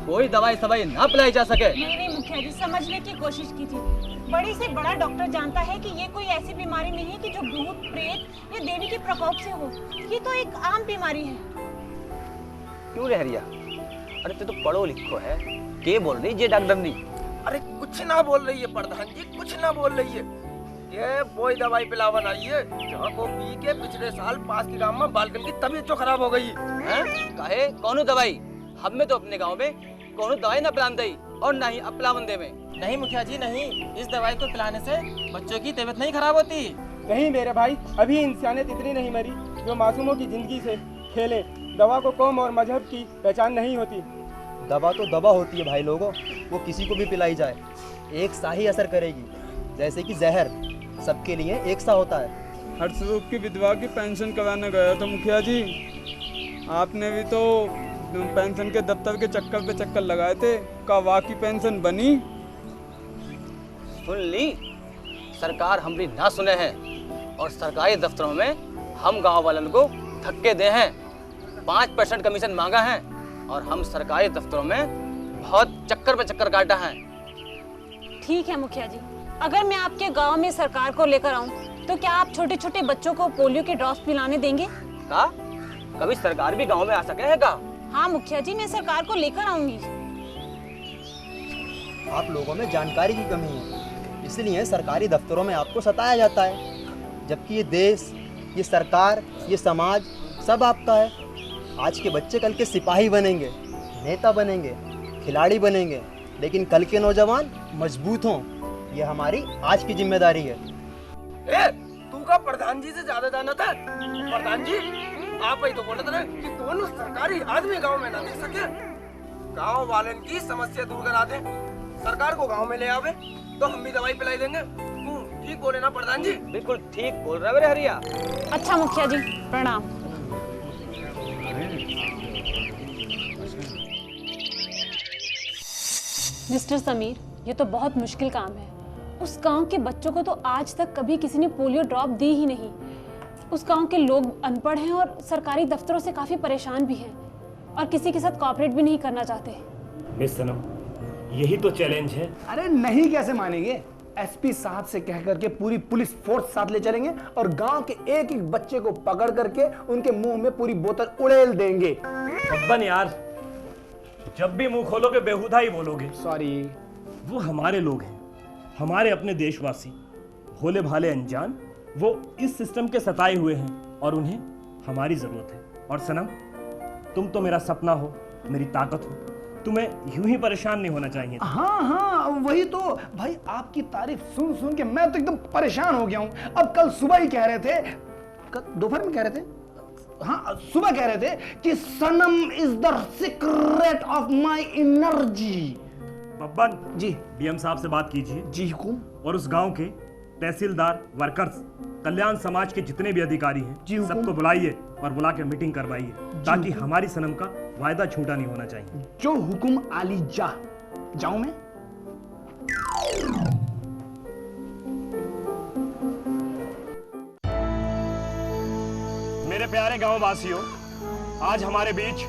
Speaker 10: कोई दवाई सवाई ना पिलाई जा सके।
Speaker 4: नहीं मुखिया जी, समझने की कोशिश कीजिए। बड़े से बड़ा डॉक्टर जानता है कि ये कोई ऐसी बीमारी नहीं है कि जो भूत प्रेत या देवी के प्रकोप से हो। ये तो एक आम बीमारी है।
Speaker 10: क्यों रे हरिया? अरे तू तो पढ़ो लिखो है, के बोल रही ये डॉक्टर नी?
Speaker 3: अरे कुछ ना बोल रही है प्रधान जी, कुछ ना बोल रही है। ये वही दवाई पिलावन आई है जहाँ को पी के पिछले साल पास के गांव में बालकन की तबीयत जो खराब हो गई है।
Speaker 10: काहे? कौनो दवाई? हमें तो अपने गांव में कौनो दवाई ना पिलान दई और ना ही अब पिलावन देवे।
Speaker 11: नहीं मुखिया जी नहीं, इस दवाई को पिलाने से बच्चों की तबीयत नहीं खराब होती।
Speaker 12: नहीं मेरे भाई, अभी इंसानियत इतनी नहीं मरी जो मासूमों की जिंदगी से खेले। दवा को कौम और मजहब की पहचान नहीं होती।
Speaker 13: दवा तो दवा होती है भाई लोगों, वो किसी को भी पिलाई जाए एक सा ही असर करेगी, जैसे कि जहर सबके लिए एक सा होता है।
Speaker 14: हर स्वरूप की विधवा की पेंशन कराने गया था मुखिया जी, आपने भी तो तुम पेंशन के दफ्तर के चक्कर पे चक्कर लगाए थे, का वाकई पेंशन बनी?
Speaker 10: सुन ली, सरकार हमारी ना सुने हैं और सरकारी दफ्तरों में हम गांव वालों को धक्के दे हैं, 5% कमीशन मांगा है और हम सरकारी दफ्तरों में बहुत चक्कर पे चक्कर काटा है।
Speaker 4: ठीक है मुखिया जी, अगर मैं आपके गांव में सरकार को लेकर आऊं तो क्या आप छोटे छोटे बच्चों को पोलियो के ड्रॉप्स पिलाने देंगे?
Speaker 10: का? कभी सरकार भी गांव में आ सके है का?
Speaker 4: हाँ मुखिया जी, मैं सरकार को लेकर आऊंगी।
Speaker 13: आप लोगों में जानकारी की कमी है, इसलिए सरकारी दफ्तरों में आपको सताया जाता है, जबकि ये देश, ये सरकार, ये समाज सब आपका है। आज के बच्चे कल के सिपाही बनेंगे, नेता बनेंगे, खिलाड़ी बनेंगे, लेकिन कल के नौजवान मजबूत हों, ये हमारी आज की जिम्मेदारी है।
Speaker 3: तू का प्रधान जी से ज्यादा जाना था? प्रधान जी आप ही तो बोले थे कि दोनों सरकारी आदमी गांव में ना देख सके। गांव वालों की समस्या दूर करा दे, सरकार को गांव में ले आवे तो हम भी दवाई पिलाई देंगे। ठीक बोले ना प्रधान जी?
Speaker 10: बिल्कुल ठीक बोल रहा है हरिया।
Speaker 4: अच्छा मुखिया जी, प्रणाम। मिस्टर समीर, ये तो बहुत मुश्किल काम है। उस गांव के बच्चों को तो आज तक कभी किसी ने पोलियो ड्रॉप दी ही नहीं। उस गांव के लोग अनपढ़ हैं और सरकारी दफ्तरों से काफी परेशान भी हैं और किसी के साथ कोऑपरेट भी नहीं करना चाहते।
Speaker 2: मिस सनम, यही तो चैलेंज है।
Speaker 3: अरे नहीं कैसे मानेंगे? एसपी साहब से कह करके पूरी पुलिस फोर्स साथ ले चलेंगे और गांव के एक एक बच्चे को पकड़ करके उनके मुंह में पूरी बोतल उड़ेल देंगे।
Speaker 2: बब्बन यार, जब भी मुंह खोलोगे बेहुदा ही बोलोगे।
Speaker 3: सॉरी।
Speaker 2: वो हमारे लोग हैं, हमारे अपने देशवासी, भोले भाले अनजान। वो इस सिस्टम के सताए हुए हैं और उन्हें हमारी जरूरत है। और सनम, तुम तो मेरा सपना हो, मेरी ताकत हो, तुम्हें यूं ही परेशान नहीं होना चाहिए।
Speaker 3: हाँ हाँ वही तो भाई, आपकी तारीफ सुन सुन के मैं तो एकदम परेशान हो गया हूँ। अब कल सुबह ही कह रहे थे, दोपहर में कह रहे थे, हाँ सुबह कह रहे थे कि सनम is the secret of my energy.
Speaker 2: Babban ji, DM साहब से बात कीजिए।
Speaker 3: जी हुकुम।
Speaker 2: और उस गांव के तहसीलदार, वर्कर्स, कल्याण समाज के जितने भी अधिकारी हैं सबको बुलाइए और बुला के मीटिंग करवाइए, ताकि हमारी सनम का वायदा छूटा नहीं होना चाहिए।
Speaker 3: जो हुकुम आली जा। जाऊं मैं?
Speaker 2: मेरे प्यारे गांव वासियों, आज हमारे बीच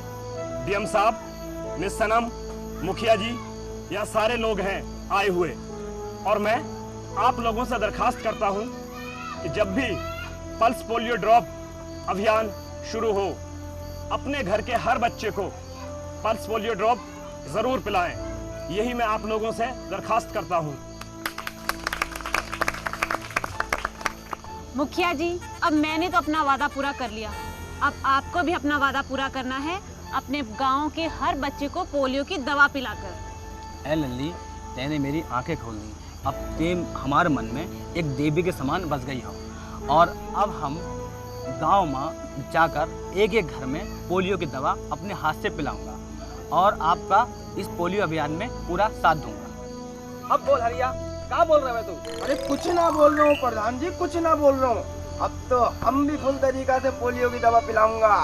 Speaker 2: डीएम साहब, मिस सनम, मुखिया जी, यह सारे लोग हैं आए हुए। और मैं आप लोगों से दरखास्त करता हूं कि जब भी पल्स पोलियो ड्रॉप अभियान शुरू हो, अपने घर के हर बच्चे को पल्स पोलियो ड्रॉप जरूर पिलाएं। यही मैं आप लोगों से दरखास्त करता हूं।
Speaker 4: मुखिया जी, अब मैंने तो अपना वादा पूरा कर लिया, अब आपको भी अपना वादा पूरा करना है, अपने गांव के हर बच्चे को पोलियो की दवा पिलाकर।
Speaker 10: ए लल्ली, तेने मेरी आंखें खोल दी। अब तेम हमारे मन में एक देवी के समान बस गई हो और अब हम गांव में जाकर एक एक घर में पोलियो की दवा अपने हाथ से पिलाऊंगा और आपका इस पोलियो अभियान में पूरा साथ दूंगा। अब बोल हरिया, क्या बोल रहे हो तू?
Speaker 3: अरे कुछ ना बोल रहा हूँ प्रधान जी, कुछ ना बोल रहा हूँ। अब तो हम भी फुल तरीका से पोलियो की दवा पिलाऊंगा।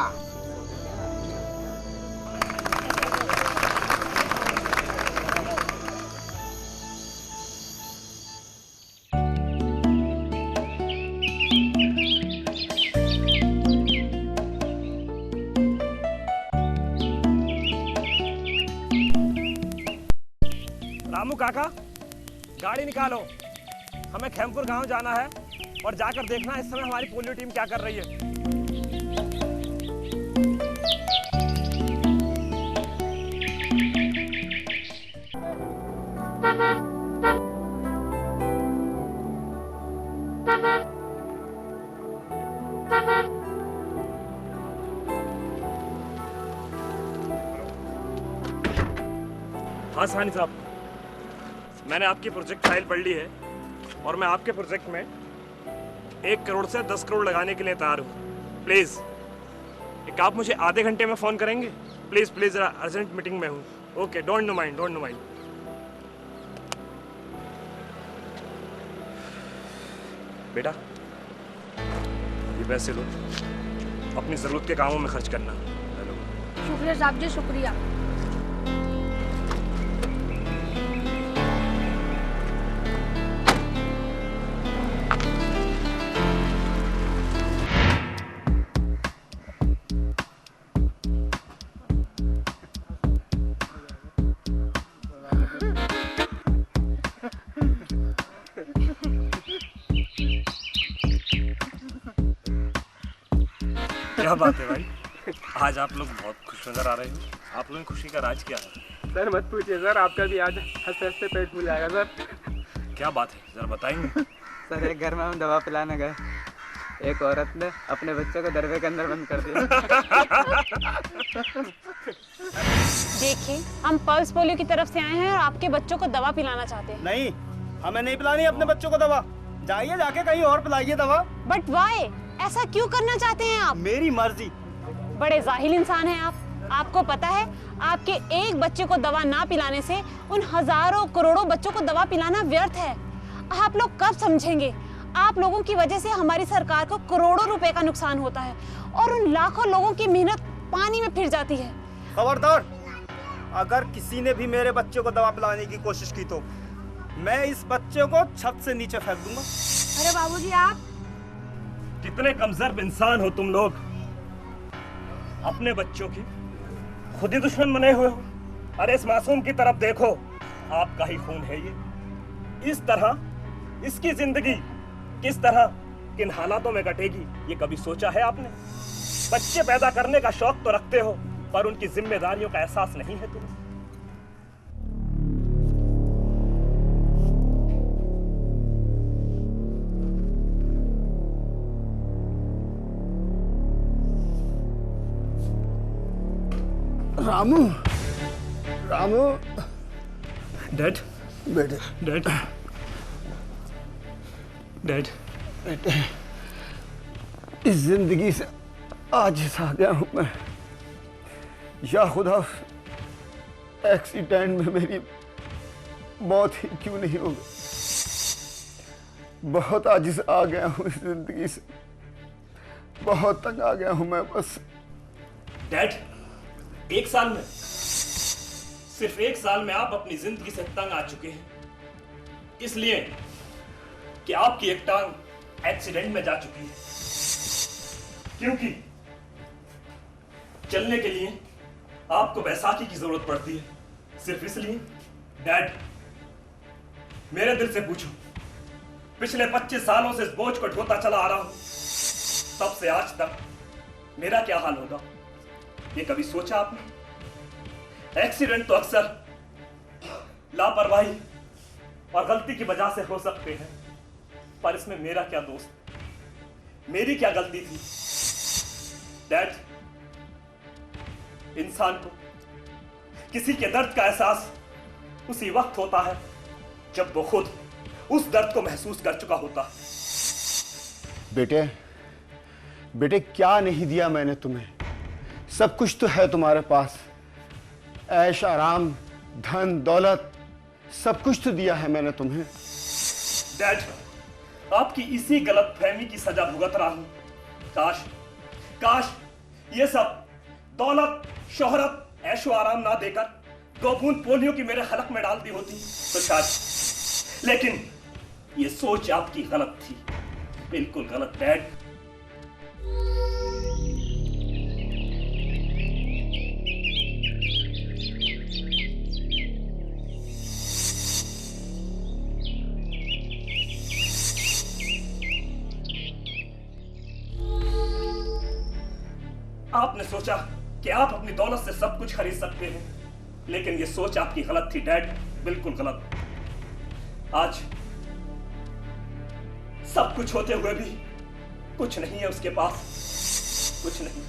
Speaker 2: रामू काका, गाड़ी निकालो, हमें खेमपुर गांव जाना है और जाकर देखना इस समय हमारी पोलियो टीम क्या कर रही है। हाँ सानी साहब, मैंने आपकी प्रोजेक्ट फाइल पढ़ ली है और मैं आपके प्रोजेक्ट में 1 करोड़ से 10 करोड़ लगाने के लिए तैयार हूँ। प्लीज़ एक आप मुझे आधे घंटे में फ़ोन करेंगे? प्लीज़ प्लीज़, ज़रा अर्जेंट मीटिंग में हूँ। Okay, don't know mind, don't know mind. बेटा, ये पैसे लो, अपनी ज़रूरत के कामों में खर्च करना। हेलो।
Speaker 15: शुक्रिया साहब जी, शुक्रिया।
Speaker 2: क्या बात है भाई, आज आप लोग बहुत खुश नजर आ रहे हो। आप लोगों की खुशी का राज क्या है?
Speaker 12: सर मत पूछिए सर, आपका भी आज हंसते हंसते पेट फूल जाएगा सर।
Speaker 2: क्या बात है, जरा बताएंगे?
Speaker 11: सर एक घर में हम दवा पिलाने गए, एक औरत ने अपने बच्चे को दरवे के अंदर बंद कर दिया।
Speaker 4: देखिए, हम पल्स पोलियो की तरफ से आए हैं और आपके बच्चों को दवा पिलाना चाहते हैं।
Speaker 3: नहीं, हमें नहीं पिलानी अपने बच्चों को दवा। जाइए जाके कहीं और पिलाइए दवा।
Speaker 4: बट वाई, ऐसा क्यों करना चाहते हैं आप?
Speaker 3: मेरी मर्जी।
Speaker 4: बड़े जाहिल इंसान हैं आप। आपको पता है, आपके एक बच्चे को दवा ना पिलाने से उन हजारों करोड़ों बच्चों को दवा पिलाना व्यर्थ है। आप लोग कब समझेंगे? आप लोगों की वजह से हमारी सरकार को करोड़ों रुपए का नुकसान होता है और उन लाखों लोगों की मेहनत पानी में फिर जाती है।
Speaker 3: खबरदार, अगर किसी ने भी मेरे बच्चे को दवा पिलाने की कोशिश की तो मैं इस बच्चे को छत से नीचे फेंक दूंगा।
Speaker 15: अरे बाबूजी, आप
Speaker 2: कितने कमजोर इंसान हो तुम लोग। अपने बच्चों की खुद ही दुश्मन बने हुए हो। अरे इस मासूम की तरफ देखो, आपका ही खून है ये। इस तरह इसकी जिंदगी किस तरह, किन हालातों में कटेगी, ये कभी सोचा है आपने? बच्चे पैदा करने का शौक तो रखते हो, पर उनकी जिम्मेदारियों का एहसास नहीं है तुम्हें।
Speaker 3: रामू, रामू,
Speaker 2: डैड,
Speaker 3: बेटे,
Speaker 2: डैड, डैड,
Speaker 3: बेटे, इस जिंदगी से आजिज़ आ गया हूँ मैं। या खुदा, एक्सीडेंट में मेरी मौत ही क्यों नहीं हो गई। बहुत आजिज़ आ गया हूँ इस जिंदगी से, बहुत तंग आ गया हूँ मैं बस।
Speaker 2: डैड, एक साल में, सिर्फ एक साल में आप अपनी जिंदगी से तंग आ चुके हैं, इसलिए कि आपकी एक टांग एक्सीडेंट में जा चुकी है। क्योंकि चलने के लिए आपको बैसाखी की जरूरत पड़ती है, सिर्फ इसलिए। डैड, मेरे दिल से पूछो, पिछले 25 सालों से इस बोझ को ढोता चला आ रहा हूं, तब से आज तक मेरा क्या हाल होगा, ये कभी सोचा आपने? एक्सीडेंट तो अक्सर लापरवाही और गलती की वजह से हो सकते हैं, पर इसमें मेरा क्या दोष, मेरी क्या गलती थी? डैड, इंसान को किसी के दर्द का एहसास उसी वक्त होता है जब वो खुद उस दर्द को महसूस कर चुका होता है।
Speaker 3: बेटे, बेटे, क्या नहीं दिया मैंने तुम्हें? सब कुछ तो है तुम्हारे पास, ऐश आराम, धन दौलत, सब कुछ तो दिया है मैंने तुम्हें।
Speaker 2: डैड, आपकी इसी गलत फहमी की सजा भुगत रहा हूं। काश काश ये सब दौलत, शोहरत, ऐशो आराम ना देकर 2 बूंद पोलियो की मेरे हलक में डाल दी होती तो शायद, लेकिन ये सोच आपकी गलत थी, बिल्कुल गलत। डैड, आपने सोचा कि आप अपनी दौलत से सब कुछ खरीद सकते हैं, लेकिन ये सोच आपकी गलत थी डैड, बिल्कुल गलत। आज सब कुछ होते हुए भी कुछ नहीं है उसके पास, कुछ नहीं।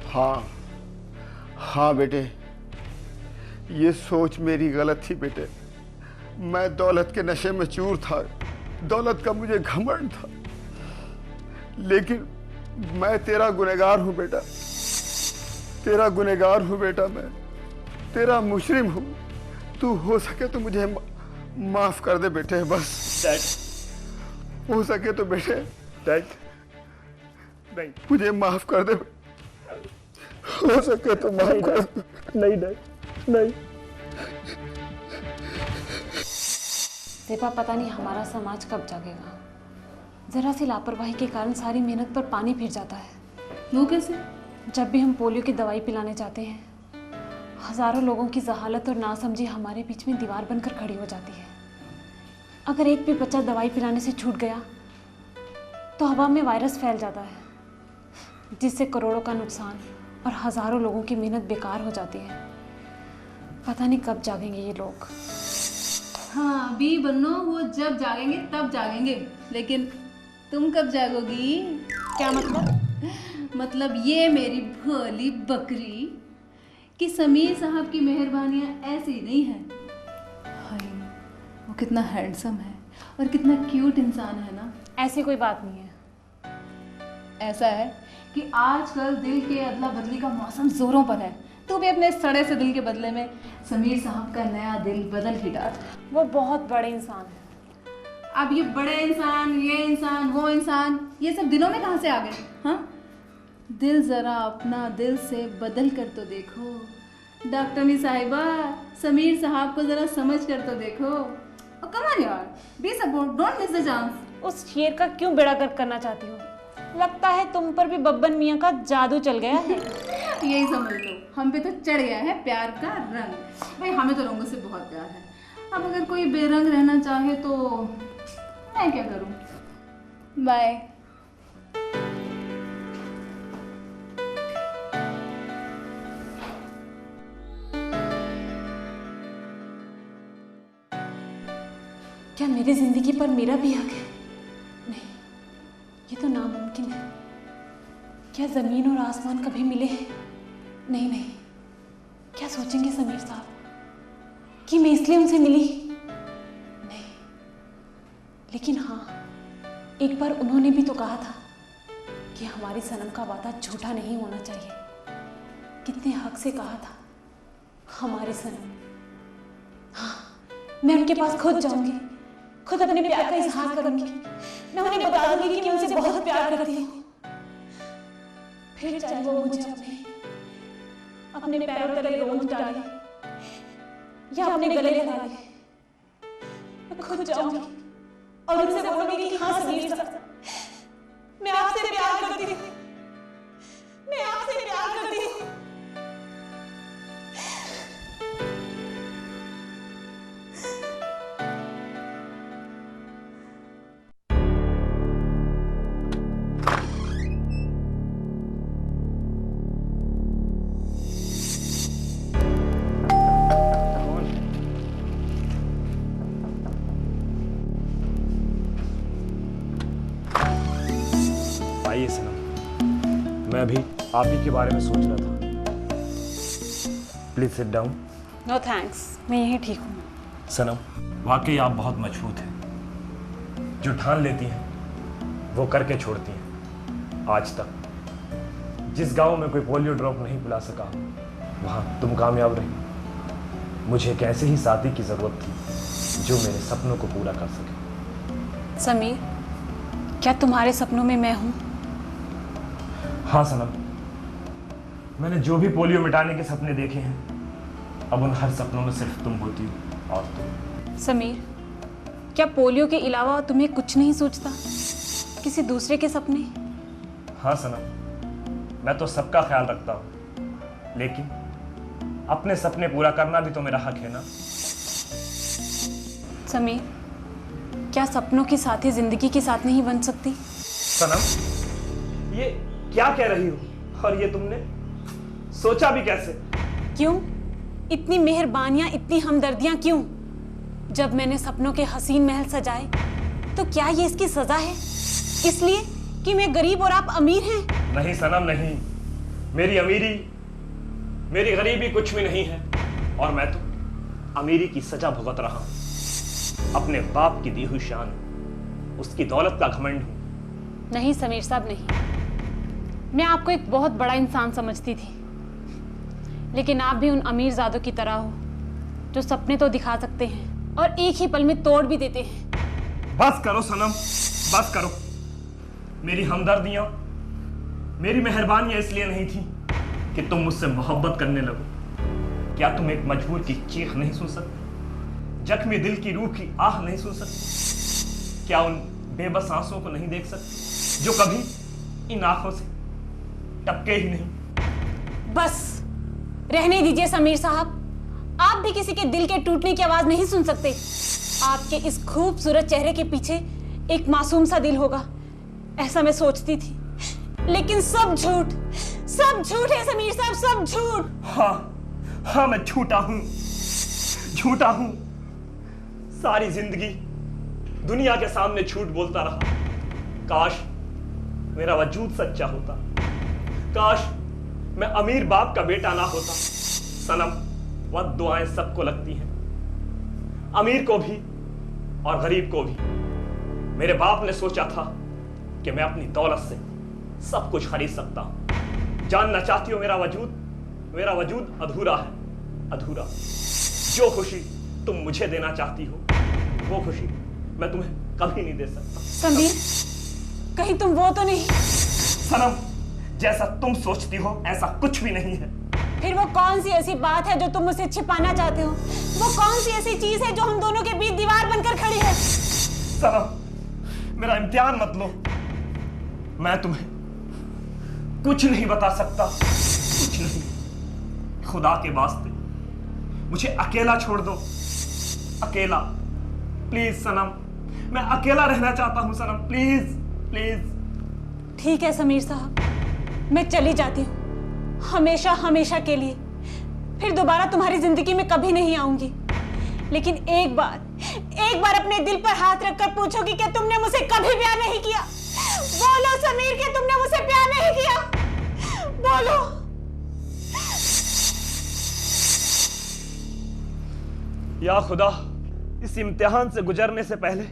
Speaker 3: हाँ हाँ बेटे, ये सोच मेरी गलत थी बेटे। मैं दौलत के नशे में चूर था, दौलत का मुझे घमंड था, लेकिन मैं तेरा गुनहगार हूं बेटा, तेरा गुनहगार हूं बेटा, मैं तेरा मुजरिम हूं। तू हो सके तो मुझे माफ कर दे बेटे, बस।
Speaker 2: डैड,
Speaker 3: हो सके तो बेटे, डैड,
Speaker 2: नहीं,
Speaker 3: मुझे माफ कर दे।
Speaker 1: हो सके तो माफ कर।
Speaker 2: नहीं नहीं नहीं।
Speaker 4: सेपा, पता नहीं हमारा समाज कब जागेगा। जरा सी लापरवाही के कारण सारी मेहनत पर पानी फिर जाता है।
Speaker 6: वो कैसे?
Speaker 4: जब भी हम पोलियो की दवाई पिलाने जाते हैं, हजारों लोगों की जहालत और नासमझी हमारे बीच में दीवार बनकर खड़ी हो जाती है। अगर एक भी बच्चा दवाई पिलाने से छूट गया तो हवा में वायरस फैल जाता है, जिससे करोड़ों का नुकसान और हजारों लोगों की मेहनत बेकार हो जाती है। पता नहीं कब जागेंगे ये लोग।
Speaker 6: हाँ बी बन्नो, वो जब जागेंगे तब जागेंगे, लेकिन तुम कब जागोगी?
Speaker 4: क्या मतलब?
Speaker 6: मतलब ये मेरी भोली बकरी कि समीर साहब की मेहरबानियाँ ऐसी नहीं हैं। हाय, वो कितना हैंडसम है और कितना क्यूट इंसान है ना।
Speaker 4: ऐसी कोई बात नहीं है।
Speaker 6: ऐसा है कि आजकल दिल के अदला बदली का मौसम जोरों पर है। तू भी अपने सड़े से दिल के बदले में समीर साहब का नया दिल बदल ही डाल।
Speaker 4: वो बहुत बड़े इंसान है।
Speaker 6: अब ये बड़े इंसान, ये इंसान, वो इंसान, ये सब दिलों में कहाँ से आ गए? हाँ, दिल जरा अपना दिल से बदल कर तो देखो। डॉक्टरनी साहिबा, समीर साहब को जरा समझ कर तो देखो। और कम ऑन यार, be support, don't miss the chance.
Speaker 4: उस शेर का क्यों बेड़ा गर्क करना चाहती हो? लगता है तुम पर भी बब्बन मियाँ का जादू चल गया है।
Speaker 6: यही समझ लो, हम पे तो चढ़ गया है प्यार का रंग। भाई हमें तो रंगों से बहुत प्यार है। अब अगर कोई बेरंग रहना चाहे तो मैं क्या करूं? बाय।
Speaker 4: क्या मेरी जिंदगी पर मेरा भी हक है? नहीं, ये तो नामुमकिन है। क्या जमीन और आसमान कभी मिले हैं? नहीं नहीं। क्या सोचेंगे समीर साहब कि मैं इसलिए उनसे मिली? नहीं। लेकिन हाँ, एक बार उन्होंने भी तो कहा था कि हमारी सनम का वादा झूठा नहीं होना चाहिए। कितने हक से कहा था, हमारी सनम। हाँ, मैं उनके पास खुद जाऊंगी, खुद अपने प्यार का इजहार करूंगी। मैं उन्हें बता दूंगी कि मैं उनसे बहुत प्यार करती हूँ। फिर चाहे वो मुझे अपने पैरों तले रोंद डाले या अपने गले लगा ले, मैं खुद जाऊंगी और उनसे बोलूंगी कि हाँ समीर साहब, मैं आपसे प्यार करती हूँ, मैं आपसे प्यार करती हूँ।
Speaker 2: आइए सनम, मैं भी आप ही के बारे में सोच रहा था। Please sit down.
Speaker 4: No thanks, मैं यहीं ठीक हूँ।
Speaker 2: सनम, वाकई आप बहुत मजबूत हैं। जो ठान लेती हैं वो करके छोड़ती हैं। आज तक जिस गांव में कोई पोलियो ड्रॉप नहीं पिला सका, वहां तुम कामयाब रही। मुझे एक ऐसे ही साथी की जरूरत थी जो मेरे सपनों को पूरा कर सके।
Speaker 4: समीर, क्या तुम्हारे सपनों में मैं हूँ?
Speaker 2: हाँ सनम, मैंने जो भी पोलियो मिटाने के सपने देखे हैं, अब उन हर सपनों में सिर्फ तुम होती हो और तुम।
Speaker 4: समीर, क्या पोलियो के अलावा तुम्हें कुछ नहीं सोचता? किसी दूसरे के सपने?
Speaker 2: हाँ सनम, मैं तो सबका ख्याल रखता हूँ, लेकिन अपने सपने पूरा करना भी तो मेरा हक है ना।
Speaker 4: समीर, क्या सपनों के साथी जिंदगी के साथ नहीं बन सकती?
Speaker 2: सनम, ये क्या कह रही हो? और ये तुमने सोचा भी कैसे?
Speaker 4: क्यों? इतनी मेहरबानियां, इतनी हमदर्दियां क्यों? जब मैंने सपनों के हसीन महल सजाए, तो क्या ये इसकी सजा है? इसलिए कि मैं गरीब और आप अमीर हैं?
Speaker 2: नहीं सनम, नहीं। मेरी गरीबी कुछ भी नहीं है, और मैं तो अमीरी की सजा भुगत रहा हूं। अपने बाप की दी हुई शान, उसकी दौलत का घमंड हूं।
Speaker 4: नहीं समीर साहब, नहीं। मैं आपको एक बहुत बड़ा इंसान समझती थी, लेकिन आप भी उन अमीरजादों की तरह हो जो सपने तो दिखा सकते हैं और एक ही पल में तोड़ भी देते हैं।
Speaker 2: बस करो सनम, बस करो। मेरी हमदर्दियां, मेरी मेहरबानियां इसलिए नहीं थी कि कि तुम मुझसे मोहब्बत करने लगो? क्या तुम एक मजबूर की चीख नहीं सुन सकते? जख्मी दिल की रूह की आह नहीं सुन सकते? क्या उन बेबस आंसुओं को नहीं देख सकते जो कभी इन आंखों से टपके ही नहीं?
Speaker 4: बस रहने दीजिए समीर साहब, आप भी किसी के दिल के टूटने की आवाज नहीं सुन सकते। आपके इस खूबसूरत चेहरे के पीछे एक मासूम सा दिल होगा, ऐसा मैं सोचती थी, लेकिन सब झूठ है समीर साहब, सब झूठ।
Speaker 2: हाँ, मैं झूठा हूं। सारी जिंदगी दुनिया के सामने झूठ बोलता रहा। काश मेरा वजूद सच्चा होता, काश मैं अमीर बाप का बेटा ना होता। सनम, वह दुआएं सबको लगती हैं, अमीर को भी और गरीब को भी। मेरे बाप ने सोचा था कि मैं अपनी दौलत से सब कुछ खरीद सकता हूं। जानना चाहती हो मेरा वजूद अधूरा है, अधूरा। जो खुशी तुम मुझे देना चाहती हो, वो खुशी मैं तुम्हें कभी नहीं दे सकता।
Speaker 4: समीर, कहीं तुम वो तो नहीं?
Speaker 2: सनम, जैसा तुम सोचती हो ऐसा कुछ भी नहीं है।
Speaker 4: फिर वो कौन सी ऐसी बात है जो तुम मुझसे छिपाना चाहते हो? वो कौन सी ऐसी चीज है जो हम दोनों के बीच दीवार बनकर खड़ी है?
Speaker 2: सनम, मेरा इम्तिहान मत लो। मैं तुम्हें कुछ नहीं बता सकता, कुछ नहीं। खुदा के वास्ते मुझे अकेला छोड़ दो, अकेला। प्लीज सनम, मैं अकेला रहना चाहता हूं सनम, प्लीज।
Speaker 4: ठीक है समीर साहब, मैं चली जाती हूँ, हमेशा के लिए। फिर दोबारा तुम्हारी जिंदगी में कभी नहीं आऊंगी। लेकिन एक बार अपने दिल पर हाथ रखकर पूछो कि क्या तुमने मुझसे कभी प्यार नहीं किया? बोलो समीर, कि तुमने मुझसे प्यार नहीं किया? बोलो।
Speaker 2: या खुदा, इस इम्तिहान से गुजरने से पहले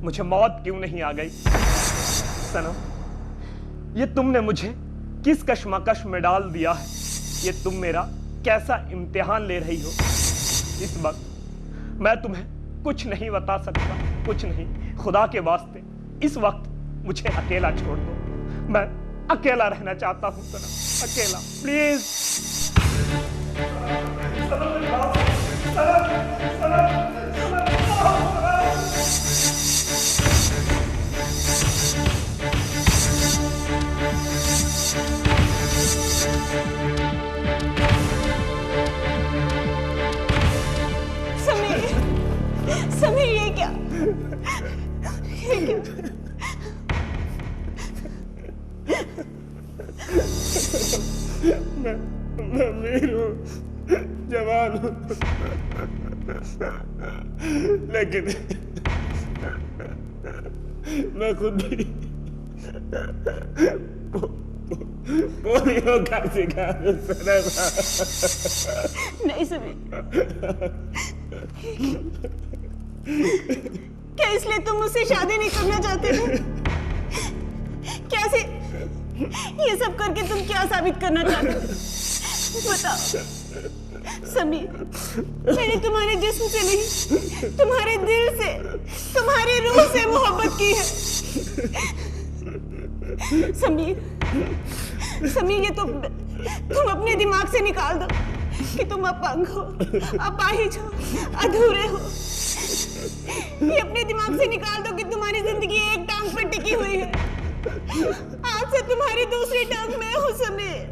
Speaker 2: मुझे मौत क्यों नहीं आ गई? सनम, ये तुमने मुझे किस कश्मकश में डाल दिया है? ये तुम मेरा कैसा इम्तिहान ले रही हो? इस वक्त मैं तुम्हें कुछ नहीं बता सकता, कुछ नहीं। खुदा के वास्ते इस वक्त मुझे अकेला छोड़ दो। मैं अकेला रहना चाहता हूं सनम, अकेला, प्लीज।
Speaker 4: समीर, ये क्या?
Speaker 2: मैं अमीर हूँ, जवान हूँ, लेकिन मैं खुद भी पोलियो का शिकार हूँ।
Speaker 4: नहीं समीर, क्या इसलिए तुम मुझसे शादी नहीं करना चाहते थे? कैसे ये सब करके तुम क्या साबित करना चाहते थे? बताओ समीर, मैंने तुम्हारे जिस्म से नहीं, तुम्हारे दिल से, तुम्हारी रूह से मोहब्बत की है। समीर, ये तुम अपने दिमाग से निकाल दो कि तुम अपंग हो, अपाहिज हो, अधूरे हो। ये अपने दिमाग से निकाल दो कि तुम्हारी जिंदगी एक टांग पर टिकी हुई है। आज से तुम्हारी दूसरी टांग में हूं समीर।